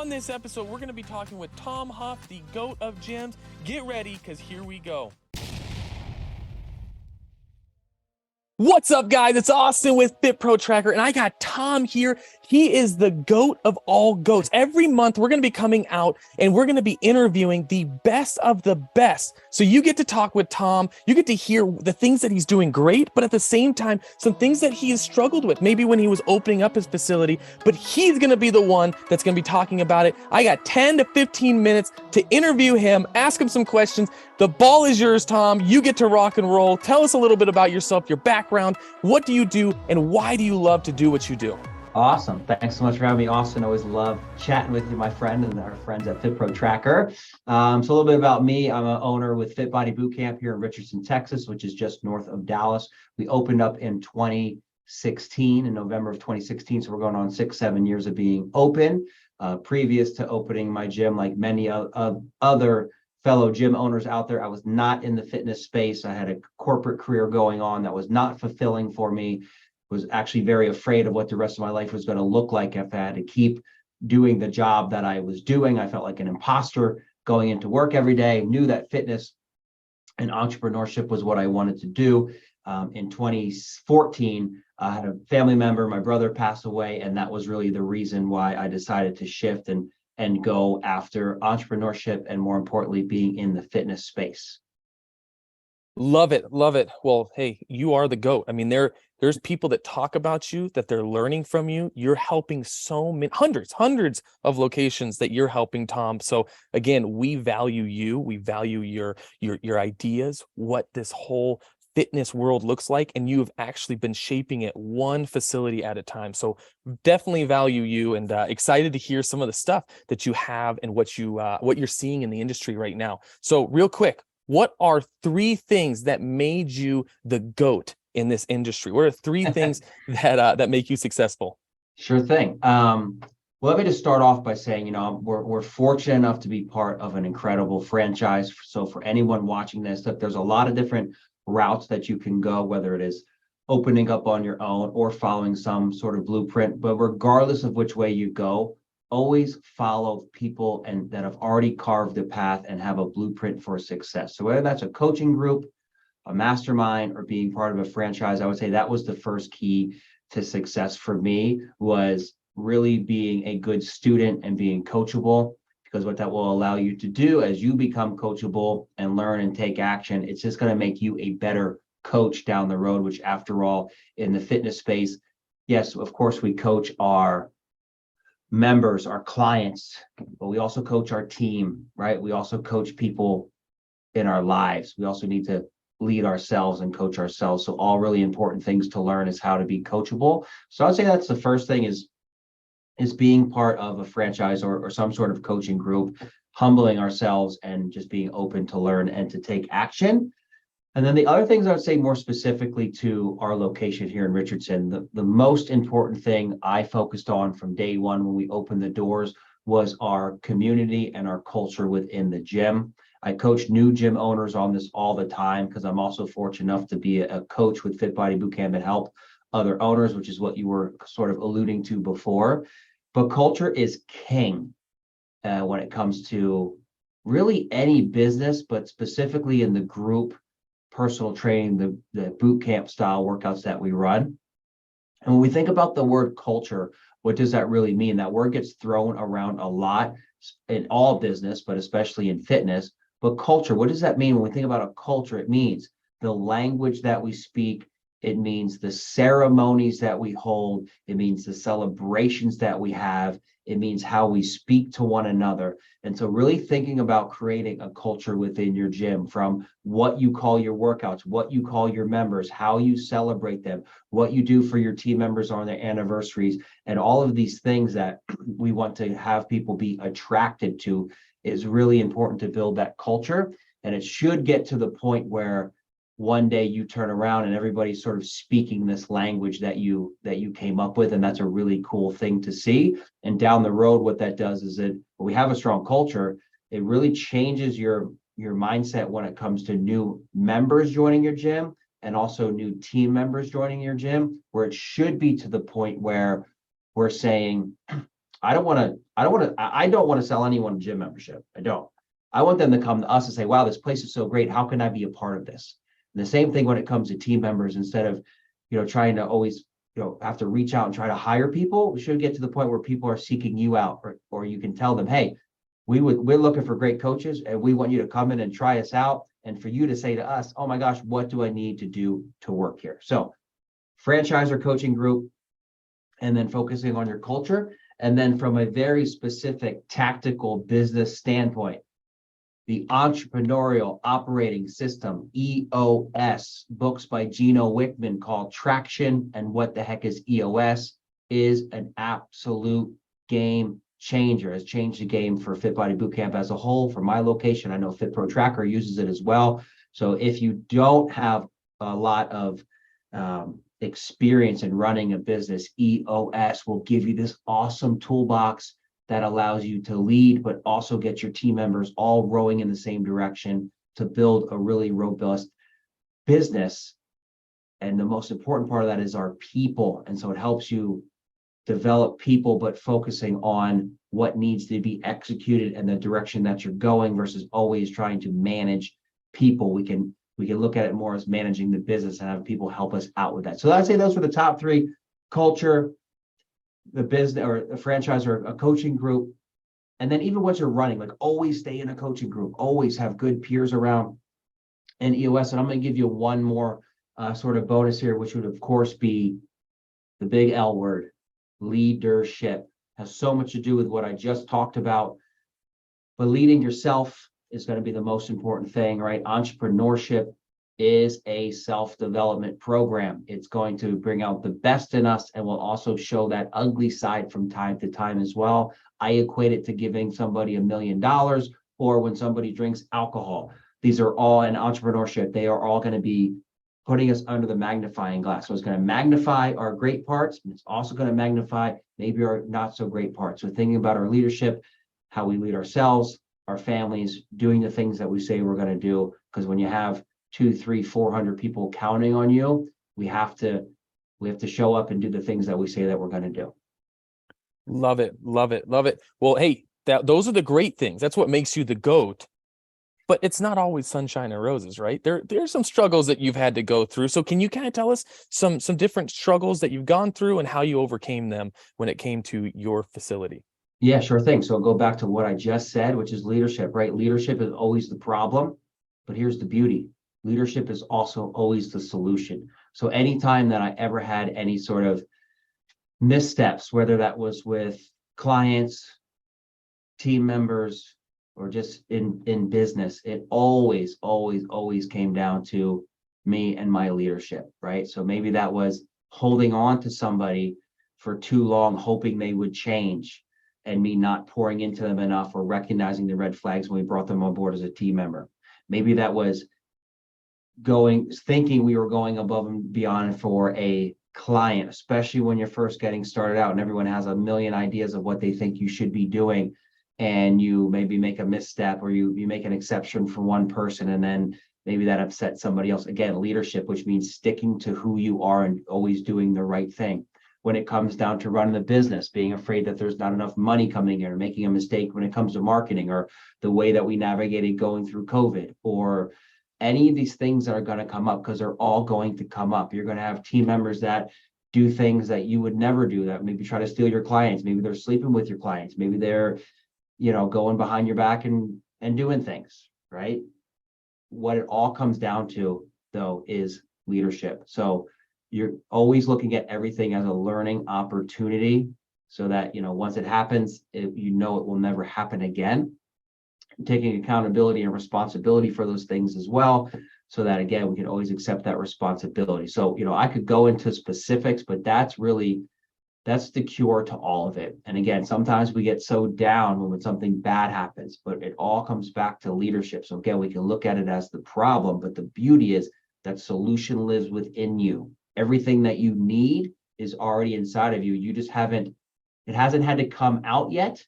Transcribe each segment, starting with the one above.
On this episode, we're going to be talking with Tom Hough, the GOAT of gyms. Get ready, because here we go. What's up, guys? It's Austin with Fit Pro Tracker, and I got Tom here. He is the GOAT of all GOATs. Every month, we're going to be coming out and we're going to be interviewing the best of the best. So you get to talk with Tom. You get to hear the things that he's doing great, but at the same time, some things that he has struggled with, maybe when he was opening up his facility, but he's going to be the one that's going to be talking about it. I got 10 to 15 minutes to interview him, ask him some questions. The ball is yours, Tom. You get to rock and roll. Tell us a little bit about yourself, your background, what do you do, and why do you love to do what you do? Awesome. Thanks so much for having me, Austin. Always love chatting with you, my friend, and our friends at Fit Pro Tracker. So a little bit about me. I'm an owner with Fit Body Boot Camp here in Richardson, Texas, which is just north of Dallas. We opened up in 2016, in November of 2016. So we're going on 6-7 years of being open. Previous to opening my gym, like many other fellow gym owners out there, I was not in the fitness space. I had a corporate career going on that was not fulfilling for me. Was actually very afraid of what the rest of my life was going to look like if I had to keep doing the job that I was doing. I felt like an imposter going into work every day, knew that fitness and entrepreneurship was what I wanted to do. In 2014, I had a family member, my brother passed away, and that was really the reason why I decided to shift and go after entrepreneurship and, more importantly, being in the fitness space. Love it. Love it. Well, hey, you are the GOAT. I mean, there's people that talk about you, that they're learning from you. You're helping so many, hundreds of locations that you're helping, Tom. So again, we value you. We value your ideas, what this whole fitness world looks like, and you have actually been shaping it one facility at a time. So definitely value you, and excited to hear some of the stuff that you have and what you're seeing in the industry right now. So real quick, what are 3 things that made you the GOAT in this industry? What are 3 things that make you successful? Sure thing. Well, let me just start off by saying, we're fortunate enough to be part of an incredible franchise. So for anyone watching this, that there's a lot of different routes that you can go, whether it is opening up on your own or following some sort of blueprint. But regardless of which way you go, always follow people and that have already carved the path and have a blueprint for success. So whether that's a coaching group, a mastermind, or being part of a franchise, I would say that was the first key to success for me, was really being a good student and being coachable, because what that will allow you to do as you become coachable and learn and take action, it's just going to make you a better coach down the road, which after all, in the fitness space, yes, of course, we coach our members, our clients, but we also coach our team, right? We also coach people in our lives. We also need to lead ourselves and coach ourselves. So all really important things to learn is how to be coachable. So I'd say that's the first thing, is being part of a franchise or some sort of coaching group, humbling ourselves and just being open to learn and to take action. And then the other things I would say more specifically to our location here in Richardson, the most important thing I focused on from day one when we opened the doors was our community and our culture within the gym. I coach new gym owners on this all the time, because I'm also fortunate enough to be a coach with Fit Body Boot Camp and help other owners, which is what you were sort of alluding to before. But culture is king when it comes to really any business, but specifically in the group personal training, the boot camp style workouts that we run. And when we think about the word culture, what does that really mean? That word gets thrown around a lot in all business, but especially in fitness. But culture, what does that mean? When we think about a culture, it means the language that we speak. It means the ceremonies that we hold. It means the celebrations that we have. It means how we speak to one another. And so really thinking about creating a culture within your gym, from what you call your workouts, what you call your members, how you celebrate them, what you do for your team members on their anniversaries, and all of these things that we want to have people be attracted to, is really important to build that culture. And it should get to the point where one day you turn around and everybody's sort of speaking this language that you came up with, and that's a really cool thing to see. And down the road, what that does is that when we have a strong culture, it really changes your mindset when it comes to new members joining your gym and also new team members joining your gym, where it should be to the point where we're saying, I don't want to sell anyone a gym membership. I don't. I want them to come to us and say, wow, this place is so great. How can I be a part of this? And the same thing when it comes to team members, instead of, trying to always, have to reach out and try to hire people, we should get to the point where people are seeking you out, or you can tell them, hey, we're looking for great coaches and we want you to come in and try us out. And for you to say to us, oh my gosh, what do I need to do to work here? So franchiser coaching group, and then focusing on your culture. And then from a very specific tactical business standpoint, the Entrepreneurial Operating System, EOS, books by Gino Wickman called Traction and What the Heck is EOS, is an absolute game changer. Has changed the game for Fit Body Bootcamp as a whole. For my location, I know Fit Pro Tracker uses it as well. So if you don't have a lot of experience in running a business, EOS will give you this awesome toolbox that allows you to lead, but also get your team members all rowing in the same direction to build a really robust business. And the most important part of that is our people. And so it helps you develop people, but focusing on what needs to be executed and the direction that you're going versus always trying to manage people. We can look at it more as managing the business and have people help us out with that. So I'd say those were the top three: culture, the business or a franchise or a coaching group. And then even once you're running, like always stay in a coaching group, always have good peers around, and EOS. And I'm going to give you one more sort of bonus here, which would of course be the big L word: leadership. Has so much to do with what I just talked about, but leading yourself is going to be the most important thing, right? Entrepreneurship is a self-development program. It's going to bring out the best in us and will also show that ugly side from time to time as well. I equate it to giving somebody $1 million, or when somebody drinks alcohol. These are all in entrepreneurship. They are all going to be putting us under the magnifying glass. So it's going to magnify our great parts, and it's also going to magnify maybe our not so great parts. So thinking about our leadership, how we lead ourselves, our families, doing the things that we say we're going to do. Because when you have 200, 300, 400 people counting on you, we have to show up and do the things that we say that we're going to do. Love it. Love it. Love it. Well, hey, those are the great things. That's what makes you the GOAT. But it's not always sunshine and roses, right? There are some struggles that you've had to go through. So can you kind of tell us some different struggles that you've gone through and how you overcame them when it came to your facility? Yeah, sure thing. So I'll go back to what I just said, which is leadership, right? Leadership is always the problem, but here's the beauty. Leadership is also always the solution. So anytime that I ever had any sort of missteps, whether that was with clients, team members, or just in business, it always came down to me and my leadership, right? So maybe that was holding on to somebody for too long, hoping they would change, and me not pouring into them enough or recognizing the red flags when we brought them on board as a team member. Maybe that was thinking we were going above and beyond for a client, especially when you're first getting started out and everyone has a million ideas of what they think you should be doing. And you maybe make a misstep, or you make an exception for one person, and then maybe that upsets somebody else. Again, leadership, which means sticking to who you are and always doing the right thing. When it comes down to running the business, being afraid that there's not enough money coming in, or making a mistake when it comes to marketing, or the way that we navigated going through COVID, or any of these things that are going to come up, because they're all going to come up. You're going to have team members that do things that you would never do, that maybe try to steal your clients. Maybe they're sleeping with your clients. Maybe they're going behind your back and doing things, right? What it all comes down to, though, is leadership. So you're always looking at everything as a learning opportunity, so that, once it happens, it will never happen again. Taking accountability and responsibility for those things as well, so that, again, we can always accept that responsibility. So, I could go into specifics, but that's the cure to all of it. And again, sometimes we get so down when something bad happens, but it all comes back to leadership. So again, we can look at it as the problem, but the beauty is that solution lives within you. Everything that you need is already inside of you. It hasn't had to come out yet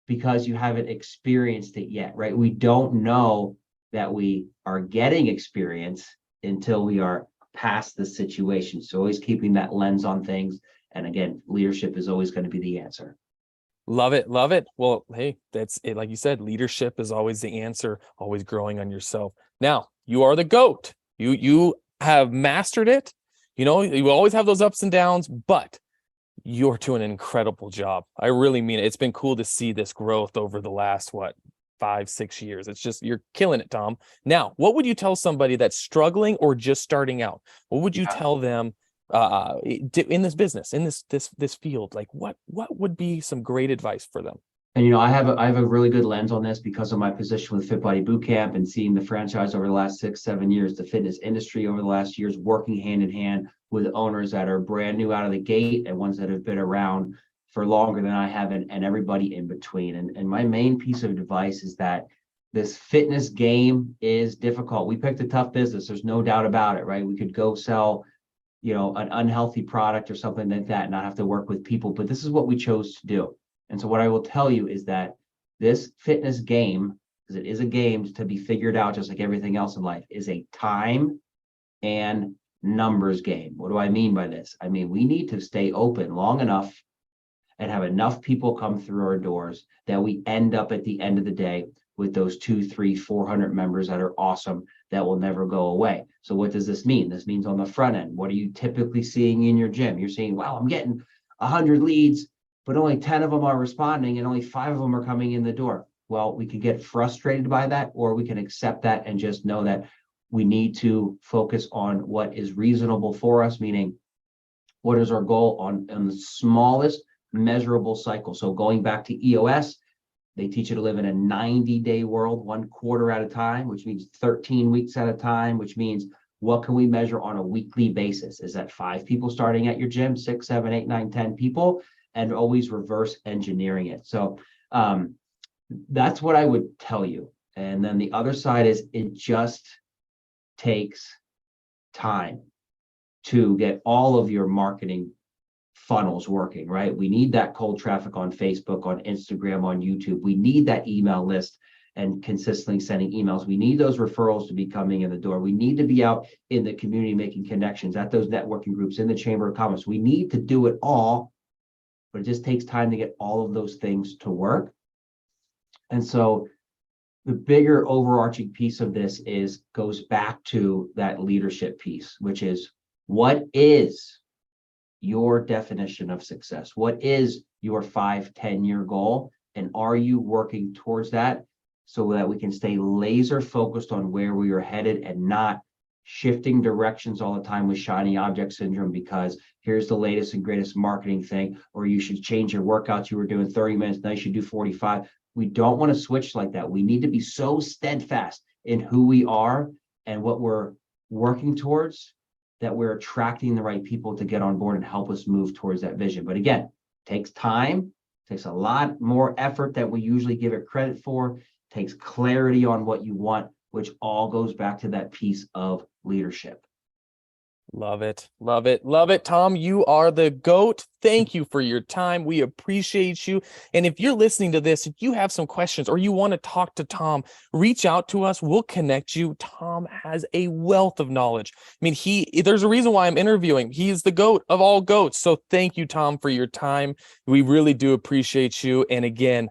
because you haven't experienced it yet, right? We don't know that we are getting experience until we are past the situation. So always keeping that lens on things. And again, leadership is always going to be the answer. Love it. Love it. Well, hey, that's it. Like you said, leadership is always the answer, always growing on yourself. Now, you are the GOAT. You have mastered it. You know, you always have those ups and downs, but you're doing an incredible job. I really mean it. It's been cool to see this growth over the last, what, 5, 6 years. It's just, you're killing it, Tom. Now, what would you tell somebody that's struggling or just starting out? What would you tell them in this business, in this field? Like what would be some great advice for them? And I have a really good lens on this because of my position with Fit Body Bootcamp and seeing the franchise over the last 6, 7 years, the fitness industry over the last years, working hand in hand with owners that are brand new out of the gate and ones that have been around for longer than I have, and everybody in between. And my main piece of advice is that this fitness game is difficult. We picked a tough business. There's no doubt about it, right? We could go sell, an unhealthy product or something like that, and not have to work with people. But this is what we chose to do. And so what I will tell you is that this fitness game, because it is a game to be figured out, just like everything else in life, is a time and numbers game. What do I mean by this? I mean, we need to stay open long enough and have enough people come through our doors that we end up at the end of the day with those 2, 3, 400 members that are awesome, that will never go away. So what does this mean? This means on the front end, what are you typically seeing in your gym? You're seeing, wow, I'm getting 100 leads, but only 10 of them are responding and only 5 of them are coming in the door. Well, we can get frustrated by that, or we can accept that and just know that we need to focus on what is reasonable for us, meaning what is our goal on the smallest measurable cycle. So going back to EOS, they teach you to live in a 90-day world, 1/4 at a time, which means 13 weeks at a time, which means what can we measure on a weekly basis? Is that 5 people starting at your gym, 6, 7, 8, 9, 10 people, and always reverse engineering it. So that's what I would tell you. And then the other side is it just takes time to get all of your marketing funnels working, right? We need that cold traffic on Facebook, on Instagram, on YouTube. We need that email list and consistently sending emails. We need those referrals to be coming in the door. We need to be out in the community making connections at those networking groups, in the Chamber of Commerce. We need to do it all, but it just takes time to get all of those things to work. And so the bigger overarching piece of this goes back to that leadership piece, which is, what is your definition of success? What is your 5, 10-year goal? And are you working towards that so that we can stay laser focused on where we are headed and not shifting directions all the time with shiny object syndrome, because here's the latest and greatest marketing thing, or you should change your workouts. You were doing 30 minutes, now you should do 45. We don't want to switch like that. We need to be so steadfast in who we are and what we're working towards that we're attracting the right people to get on board and help us move towards that vision. But again, it takes time, takes a lot more effort than we usually give it credit for, takes clarity on what you want, which all goes back to that piece of leadership. Love it. Love it. Love it. Tom, you are the GOAT. Thank you for your time. We appreciate you. And if you're listening to this, if you have some questions or you want to talk to Tom, reach out to us. We'll connect you. Tom has a wealth of knowledge. I mean, there's a reason why I'm interviewing. He's the GOAT of all GOATs. So thank you, Tom, for your time. We really do appreciate you. And again,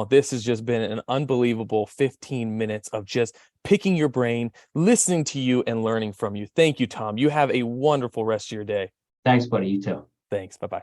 this has just been an unbelievable 15 minutes of just picking your brain, listening to you, and learning from you. Thank you, Tom. You have a wonderful rest of your day. Thanks, buddy. You too. Thanks. Bye-bye.